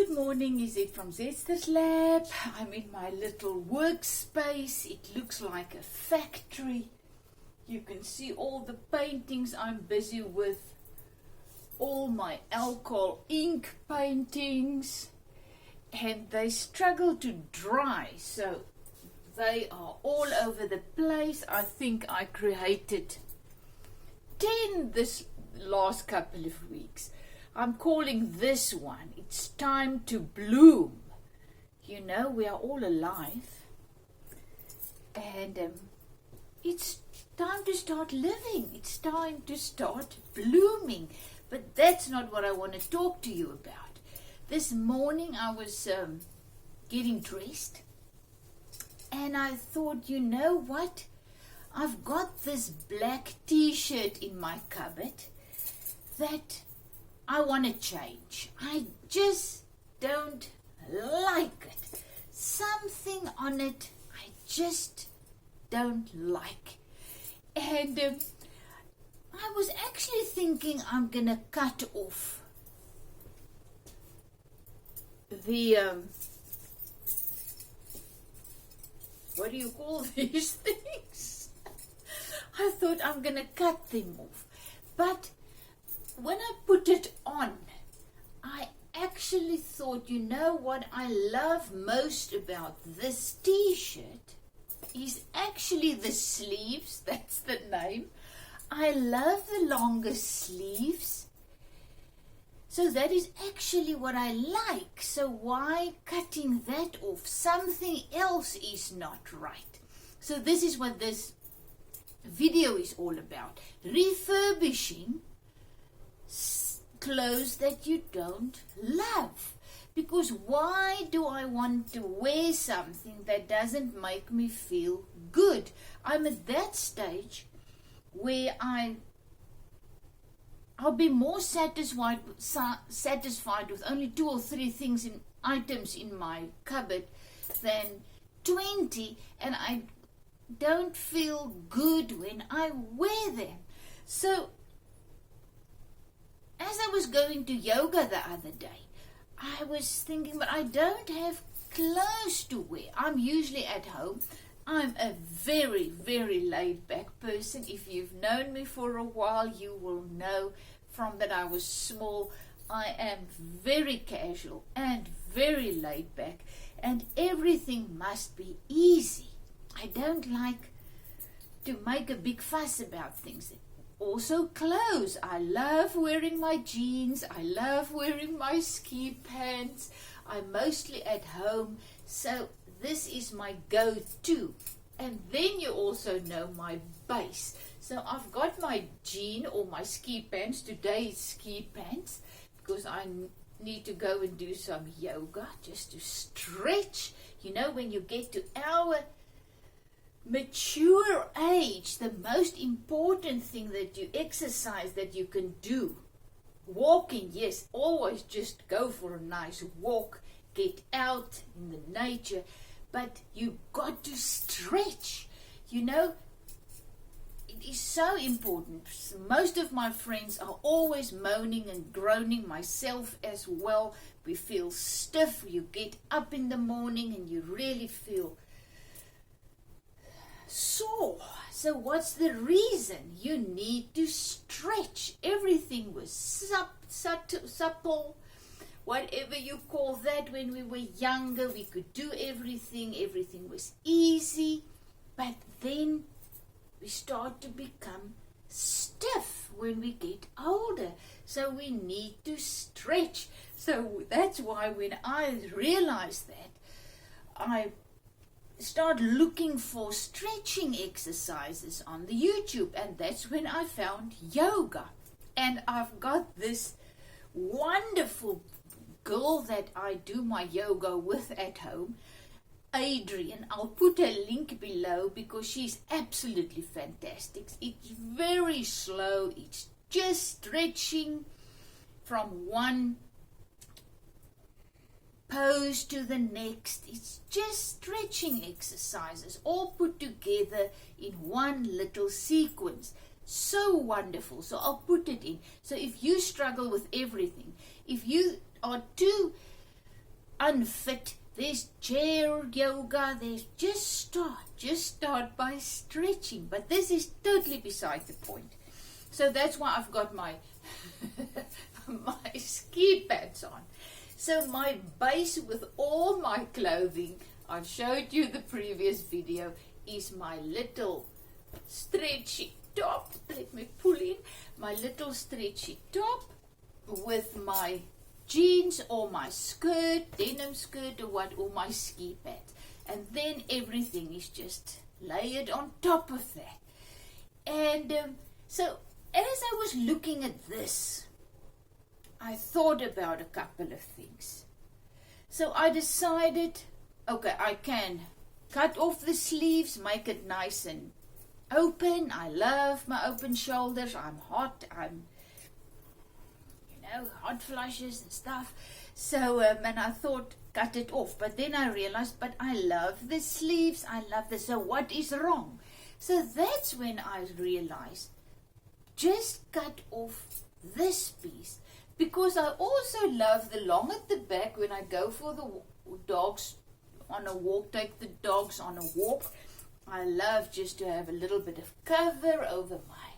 Good morning, is it from Zester's Lab? I'm in my little workspace. It looks like a factory. You can see all the paintings I'm busy with, all my alcohol ink paintings, and they struggle to dry, so they are all over the place. I think I created 10 this last couple of weeks. I'm calling this one, It's Time to Bloom. You know, we are all alive. And it's time to start living. It's time to start blooming. But that's not what I want to talk to you about. This morning I was getting dressed. And I thought, you know what? I've got this black t-shirt in my cupboard that I want to change. I just don't like it. Something on it I just don't like. And I was actually thinking I'm going to cut off the, what do you call these things? I thought I'm going to cut them off. But when I put it on, I actually thought, you know what I love most about this t-shirt is actually the sleeves. That's the name. I love the longer sleeves. So that is actually what I like. So why cutting that off? Something else is not right. So this is what this video is all about. Refurbishing clothes that you don't love. Because why do I want to wear something that doesn't make me feel good? I'm at that stage where I'll be more satisfied with only 2 or 3 items in my cupboard than 20, and I don't feel good when I wear them. So as I was going to yoga the other day, I was thinking, but I don't have clothes to wear. I'm usually at home. I'm a very, very laid-back person. If you've known me for a while, you will know from that I was small, I am very casual and very laid-back, and everything must be easy. I don't like to make a big fuss about things. Also clothes. I love wearing my jeans. I love wearing my ski pants. I'm mostly at home, so this is my go-to. And then you also know my base. So I've got my jean or my ski pants. Today is ski pants because I need to go and do some yoga just to stretch. You know, when you get to our mature age, the most important thing that you exercise that you can do, walking, yes, always just go for a nice walk, get out in the nature, but you got to stretch. You know, it is so important. Most of my friends are always moaning and groaning, myself as well. We feel stiff. You get up in the morning and you really feel sore. So what's the reason? You need to stretch. Everything was supple, whatever you call that. When we were younger, we could do everything. Everything was easy. But then we start to become stiff when we get older. So we need to stretch. So that's why when I realized that, I start looking for stretching exercises on the YouTube, and that's when I found yoga. And I've got this wonderful girl that I do my yoga with at home, Adriene. I'll put a link below because she's absolutely fantastic. It's very slow. It's just stretching from one pose to the next. It's just stretching exercises all put together in one little sequence. So wonderful. So I'll put it in. So if you struggle with everything, if you are too unfit, there's chair yoga, there's just start by stretching. But this is totally beside the point. So that's why I've got my my ski pads on. So my base with all my clothing, I showed you the previous video, is my little stretchy top. Let me pull in my little stretchy top with my jeans or my skirt, denim skirt or what, or my ski pads. And then everything is just layered on top of that. And so as I was looking at this, I thought about a couple of things. So I decided, okay, I can cut off the sleeves, make it nice and open. I love my open shoulders. I'm hot. I'm, hot flushes and stuff. So, and I thought, cut it off. But then I realized, but I love the sleeves. I love this. So what is wrong? So that's when I realized, just cut off this piece. Because I also love the long at the back when I go for the dogs on a walk, take the dogs on a walk. I love just to have a little bit of cover over my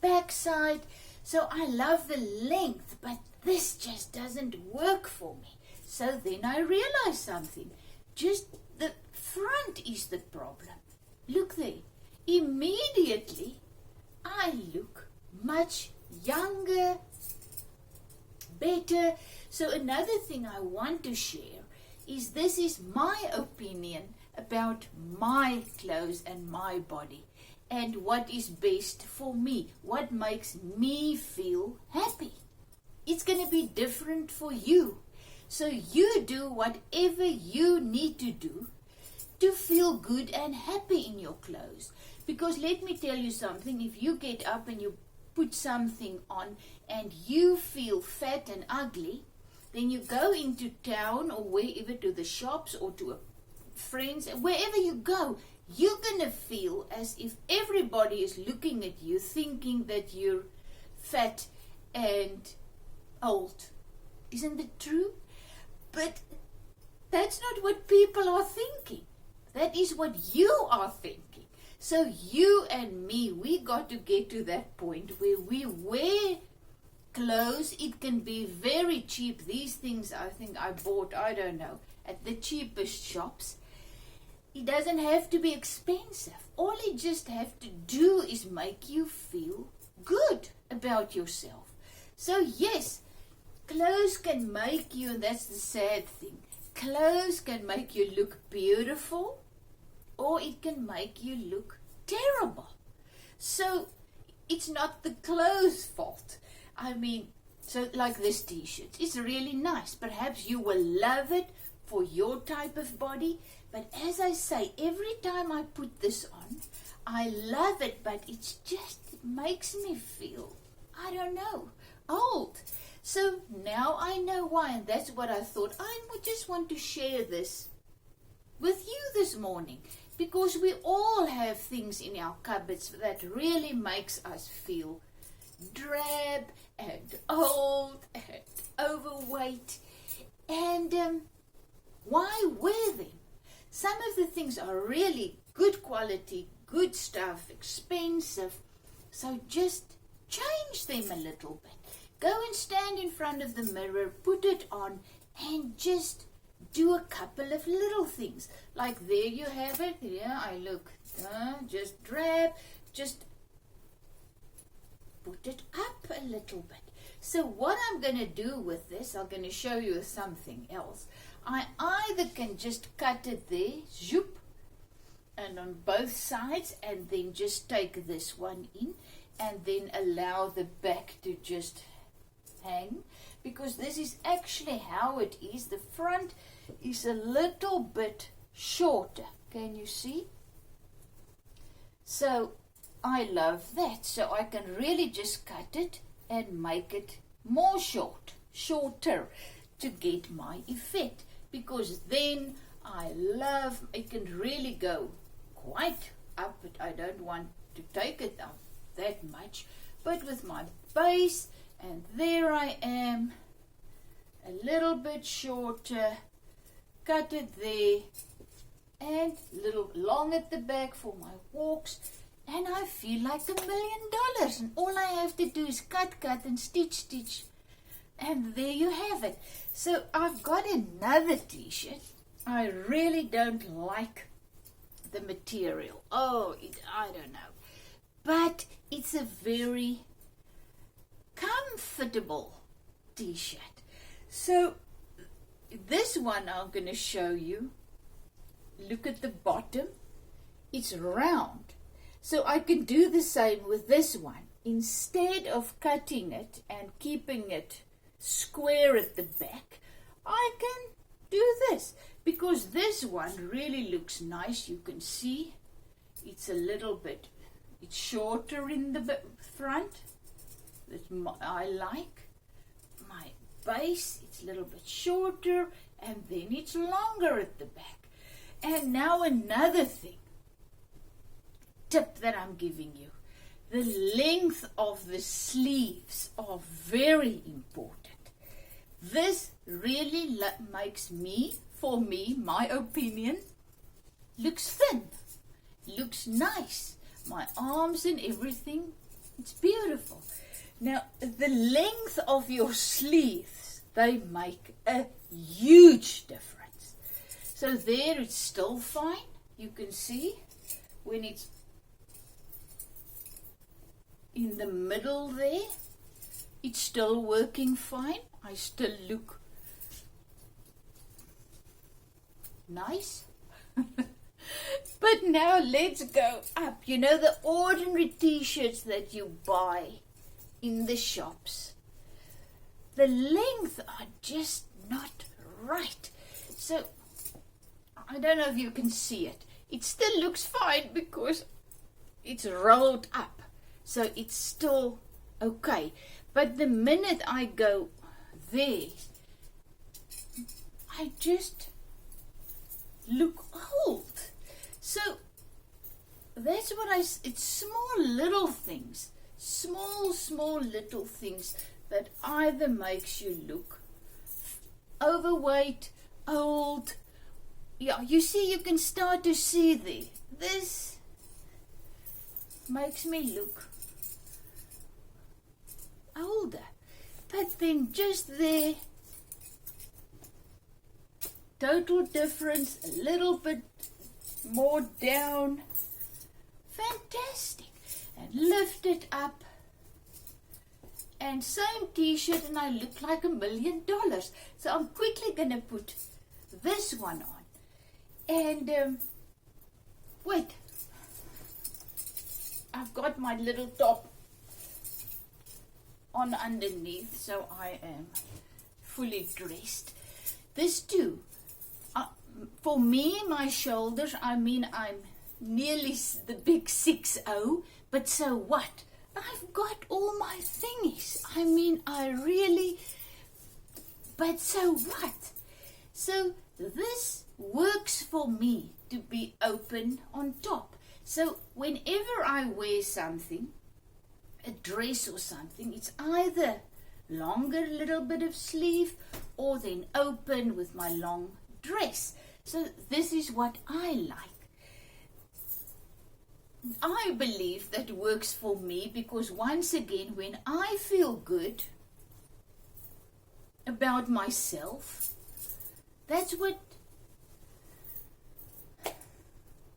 backside. So I love the length, but this just doesn't work for me. So then I realized something. Just the front is the problem. Look there. Immediately, I look much younger, better. So another thing I want to share is this is my opinion about my clothes and my body and what is best for me, what makes me feel happy. It's going to be different for you. So you do whatever you need to do to feel good and happy in your clothes. Because let me tell you something, if you get up and you put something on and you feel fat and ugly, then you go into town or wherever, to the shops or to friends, wherever you go, you're going to feel as if everybody is looking at you thinking that you're fat and old. Isn't it true? But that's not what people are thinking. That is what you are thinking. So you and me, we got to get to that point where we wear clothes. It can be very cheap. These things I think I bought, I don't know, at the cheapest shops. It doesn't have to be expensive. All it just have to do is make you feel good about yourself. So yes, clothes can make you, and that's the sad thing, clothes can make you look beautiful or it can make you look terrible. So it's not the clothes' fault. I mean, so like this t-shirt, it's really nice. Perhaps you will love it for your type of body. But as I say, every time I put this on, I love it, but it's just, it makes me feel, I don't know, old. So now I know why, and that's what I thought. I would just want to share this with you this morning, because we all have things in our cupboards that really makes us feel drab and old and overweight. And why wear them? Some of the things are really good quality, good stuff, expensive. So just change them a little bit. Go and stand in front of the mirror, put it on, and just do a couple of little things. Like there you have it. Yeah, I look just drab. Just put it up a little bit. So what I'm going to do with this, I'm going to show you something else. I either can just cut it there, zoop, and on both sides, and then just take this one in, and then allow the back to just hang, because this is actually how it is. The front is a little bit shorter. Can you see? So I love that. So I can really just cut it and make it more shorter to get my effect, because then I love, it can really go quite up, but I don't want to take it up that much. But with my base, and there I am, a little bit shorter, cut it there, and little long at the back for my walks, and I feel like $1 million, and all I have to do is cut and stitch, and there you have it. So I've got another t-shirt. I really don't like the material. I don't know, but it's a very comfortable t-shirt. So this one I'm going to show you. Look at the bottom. It's round. So I can do the same with this one. Instead of cutting it and keeping it square at the back, I can do this, because this one really looks nice. You can see it's a little bit, it's shorter in the front. I like my base. It's a little bit shorter, and then it's longer at the back. And now another tip that I'm giving you. The length of the sleeves are very important. This really makes for me, my opinion, looks thin, looks nice. My arms and everything, it's beautiful. Now, the length of your sleeves, they make a huge difference. So there it's still fine. You can see when it's in the middle there, it's still working fine. I still look nice. But now let's go up. You know, the ordinary t-shirts that you buy in the shops, the length are just not right. So I don't know if you can see it. It still looks fine because it's rolled up, so it's still okay. But the minute I go there, I just look old. So that's what it's small little things, small little things that either makes you look overweight, old. Yeah, you see, you can start to see there. This makes me look older. But then just there, total difference, a little bit more down. Fantastic. And lift it up. And same t-shirt, and I look like $1 million. So I'm quickly going to put this one on. And wait, I've got my little top on underneath, so I am fully dressed. This too, for me, my shoulders, I mean, I'm nearly the big 6'0", but so what? I've got all my thingies. I mean, but so what? So this works for me to be open on top. So whenever I wear something, a dress or something, it's either longer little bit of sleeve or then open with my long dress. So this is what I like. I believe that works for me because once again, when I feel good about myself, that's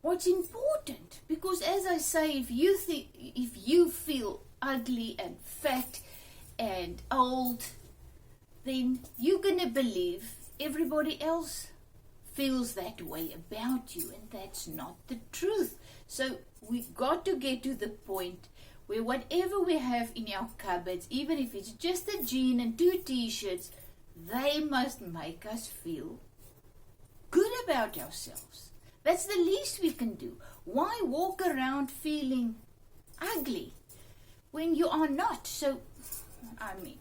what's important. Because as I say, if you feel ugly and fat and old, then you're gonna believe everybody else feels that way about you, and that's not the truth. So we've got to get to the point where whatever we have in our cupboards, even if it's just a jean and 2 t-shirts, they must make us feel good about ourselves. That's the least we can do. Why walk around feeling ugly when you are not? So, I mean,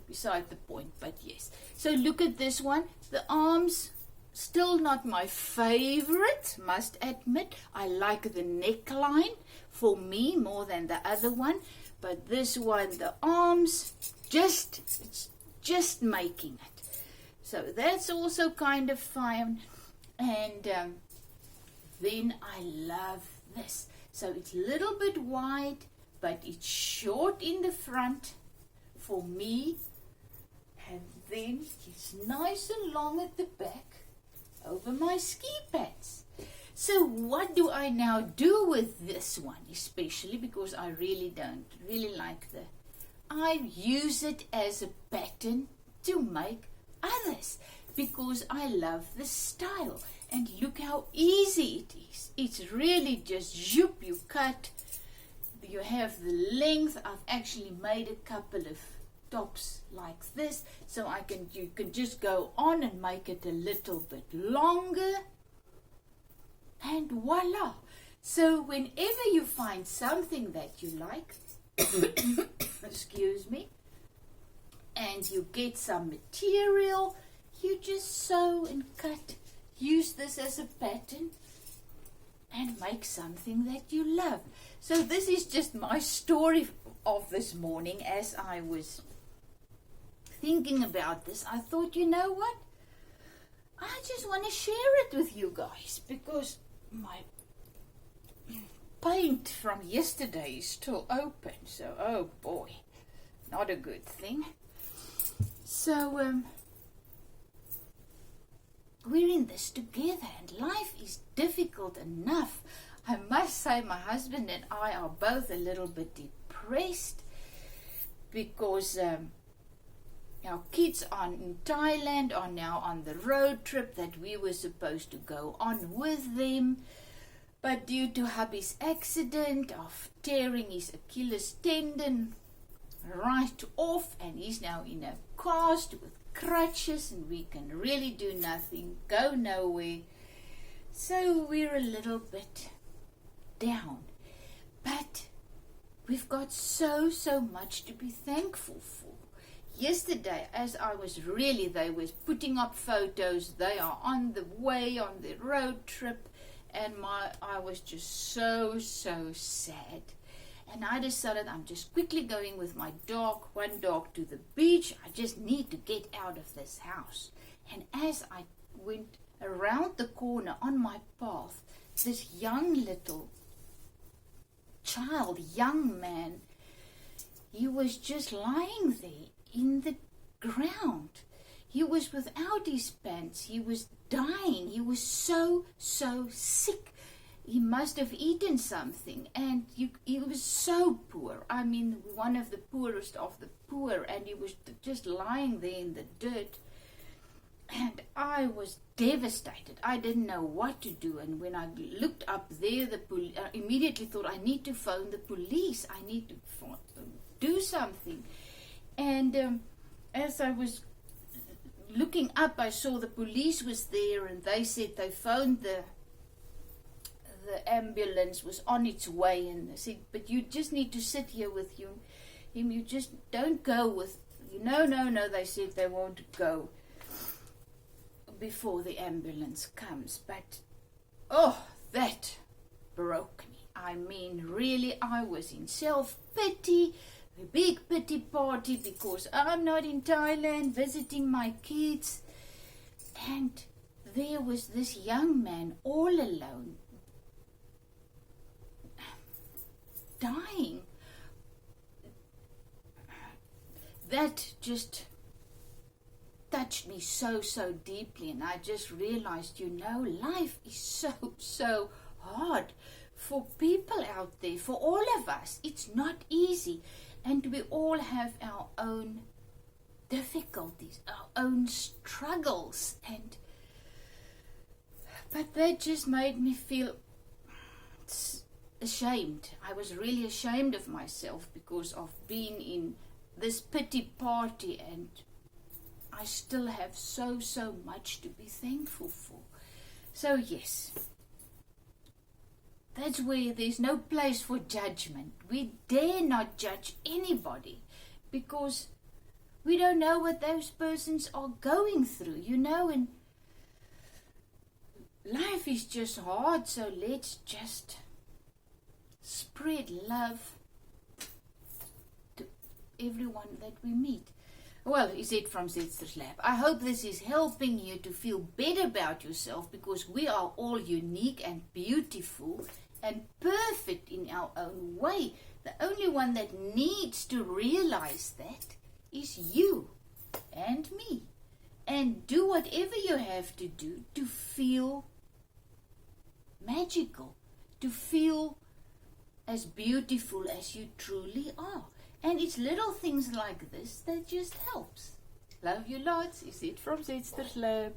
beside the point, but yes. So look at this one. The arms, still not my favorite, must admit. I like the neckline for me more than the other one. But this one, the arms, it's just making it. So that's also kind of fun. And then I love this. So it's a little bit wide, but it's short in the front for me. And then it's nice and long at the back over my ski pants. So what do I now do with this one, especially because I really don't really like I use it as a pattern to make others because I love the style. And look how easy it is. It's really just zoop, you cut, you have the length. I've actually made a couple of tops like this, so you can just go on and make it a little bit longer, and voila. So whenever you find something that you like, excuse me, and you get some material, you just sew and cut, use this as a pattern and make something that you love. So this is just my story of this morning. As I was thinking about this, I thought, you know what? I just want to share it with you guys because my paint from yesterday is still open. So, oh boy, not a good thing. So, we're in this together and life is difficult enough. I must say my husband and I are both a little bit depressed because our kids in Thailand are now on the road trip that we were supposed to go on with them. But due to hubby's accident of tearing his Achilles tendon right off, and he's now in a cast with crutches and we can really do nothing, go nowhere. So we're a little bit down. But we've got so much to be thankful for. Yesterday, as I was they was putting up photos, they are on the way on the road trip, and I was just so sad. And I decided I'm just quickly going with my dog, one dog, to the beach. I just need to get out of this house. And as I went around the corner on my path, this young little child, young man, he was just lying there in the ground. He was without his pants. He was dying. He was so sick. He must have eaten something, and he was so poor. I mean, one of the poorest of the poor, and he was just lying there in the dirt. And I was devastated. I didn't know what to do. And when I looked up there, I immediately thought, I need to phone the police. I need to do something. And as I was looking up, I saw the police was there, and they said they phoned the ambulance was on its way, and they said, but you just need to sit here with him. You just don't go with, no, they said they won't go before the ambulance comes. But, oh, that broke me. I mean, really, I was in self-pity, a big pity party, because I'm not in Thailand visiting my kids. And there was this young man all alone, dying. That just touched me so deeply, and I just realized, life is so hard for people out there, for all of us. It's not easy, and we all have our own difficulties, our own struggles, but that just made me feel ashamed. I was really ashamed of myself because of being in this pity party, and I still have so much to be thankful for. So yes, that's where there's no place for judgment. We dare not judge anybody because we don't know what those persons are going through, and life is just hard. So let's just spread love to everyone that we meet. Well, is it from Zetster's Lab? I hope this is helping you to feel better about yourself, because we are all unique and beautiful and perfect in our own way. The only one that needs to realize that is you and me. And do whatever you have to do to feel magical, to feel as beautiful as you truly are. And it's little things like this that just helps. Love you lots. Is it from Zetster's Lab?